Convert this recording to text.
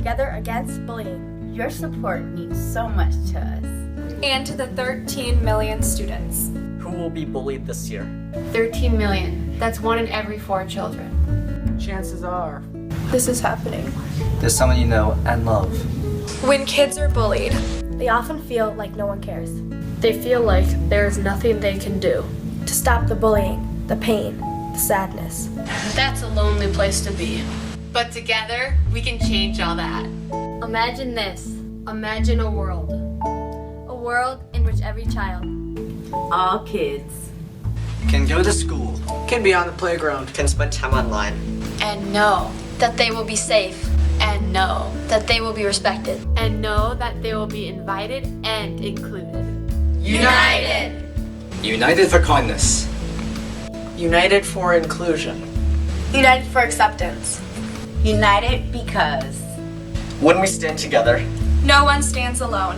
together against bullying. Your support means so much to us. And to the 13 million students who will be bullied this year. 13 million. That's 1 in every 4 children. Chances are This is happening. There's someone you know and love. When kids are bullied, They often feel like no one cares. They feel like there is nothing they can do. To stop the bullying, the pain, the sadness. That's a lonely place to be. But together, we can change all that. Imagine this. Imagine a world. A world in which every child All kids Can go to school. can be on the playground. Can spend time online. And know that they will be safe, and know that they will be respected. And know that they will be invited and included. United! United for kindness. United for inclusion. united for acceptance. united because When we stand together, no one stands alone.